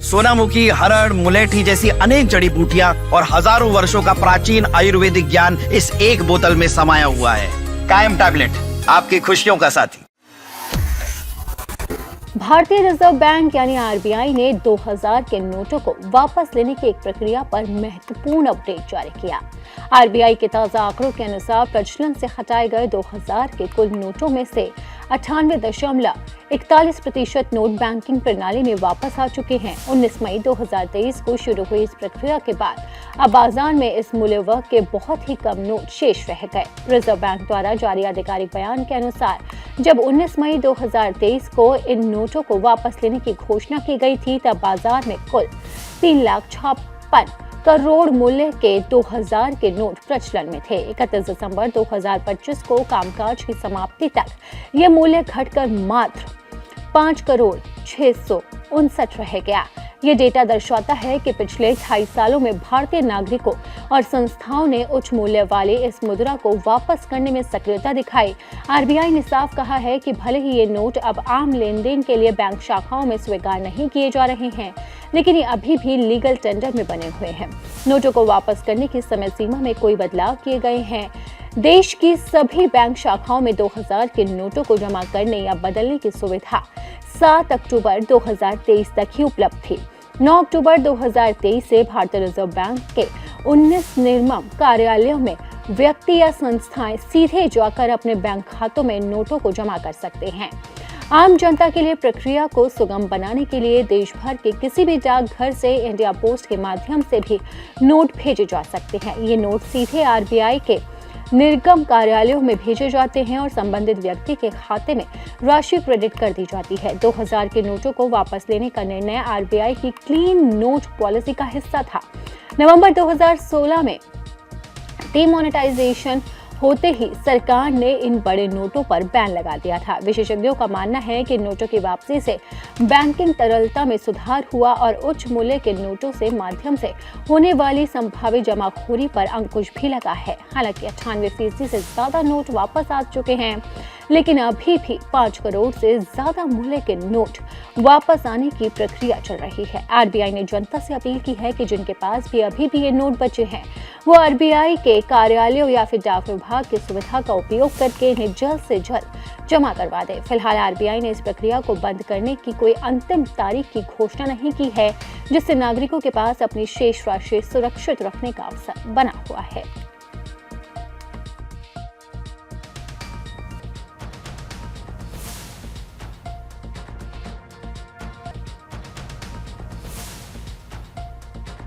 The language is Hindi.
सोनामुखी, हरड़, मुलेठी जैसी अनेक जड़ी बूटियां और हजारों वर्षों का प्राचीन आयुर्वेदिक ज्ञान इस एक बोतल में समाया हुआ है। कायम टैबलेट, आपकी खुशियों का साथी। भारतीय रिजर्व बैंक यानी आरबीआई ने 2000 के नोटों को वापस लेने की एक प्रक्रिया पर महत्वपूर्ण अपडेट जारी किया। आरबीआई के ताजा आंकड़ों के अनुसार प्रचलन से हटाए गए 2000 के कुल नोटों में से 98.41% नोट बैंकिंग प्रणाली में वापस आ चुके हैं। 19 मई 2023 को शुरू हुई इस प्रक्रिया के बाद अब बाजार में इस मूल्य वर्ग के बहुत ही कम नोट शेष रह गए। रिजर्व बैंक द्वारा जारी आधिकारिक बयान के अनुसार जब 19 मई 2023 को इन नोटों को वापस लेने की घोषणा की गई थी, तब बाजार में कुल 3,56,000 करोड़ मूल्य के 2000 के नोट प्रचलन में थे। 31 दिसंबर 2025 को कामकाज की समाप्ति तक ये मूल्य घटकर मात्र 5,659,000 रह गया। ये डेटा दर्शाता है कि पिछले 2.5 सालों में भारतीय नागरिकों और संस्थाओं ने उच्च मूल्य वाले इस मुद्रा को वापस करने में सक्रियता दिखाई। आरबीआई ने साफ कहा है कि भले ही ये नोट अब आम लेन देन के लिए बैंक शाखाओं में स्वीकार नहीं किए जा रहे हैं, लेकिन ये अभी भी लीगल टेंडर में बने हुए हैं। नोटों को वापस करने की समय सीमा में कोई बदलाव किए गए हैं। देश की सभी बैंक शाखाओं में 2000 के नोटों को जमा करने या बदलने की सुविधा 7 अक्टूबर 2023 तक ही उपलब्ध थी। 9 अक्टूबर 2023 से भारतीय रिजर्व बैंक के 19 निर्मम कार्यालयों में व्यक्ति या संस्थाएं सीधे जाकर अपने बैंक खातों में नोटों को जमा कर सकते हैं। आम जनता के लिए प्रक्रिया को सुगम बनाने के लिए देश भर के किसी भी डाकघर से इंडिया पोस्ट के माध्यम से भी नोट भेजे जा सकते हैं। ये नोट सीधे आरबीआई के निर्गम कार्यालयों में भेजे जाते हैं और संबंधित व्यक्ति के खाते में राशि क्रेडिट कर दी जाती है। 2000 के नोटों को वापस लेने का निर्णय आरबीआई की क्लीन नोट पॉलिसी का हिस्सा था। नवंबर 2016 में डीमोनेटाइजेशन होते ही सरकार ने इन बड़े नोटों पर बैन लगा दिया था। विशेषज्ञों का मानना है कि नोटों की वापसी से बैंकिंग तरलता में सुधार हुआ और उच्च मूल्य के नोटों से माध्यम से होने वाली संभावित जमाखोरी पर अंकुश भी लगा है। हालांकि 98% से ज्यादा नोट वापस आ चुके हैं, लेकिन अभी भी 5 करोड़ से ज्यादा मूल्य के नोट वापस आने की प्रक्रिया चल रही है। आरबीआई ने जनता से अपील की है कि जिनके पास भी अभी भी ये नोट बचे हैं, वो आरबीआई के कार्यालयों या फिर डाक विभाग की सुविधा का उपयोग करके इन्हें जल्द से जल्द जमा करवा दें। फिलहाल आरबीआई ने इस प्रक्रिया को बंद करने की कोई अंतिम तारीख की घोषणा नहीं की है, जिससे नागरिकों के पास अपनी शेष राशि सुरक्षित रखने का अवसर बना हुआ है।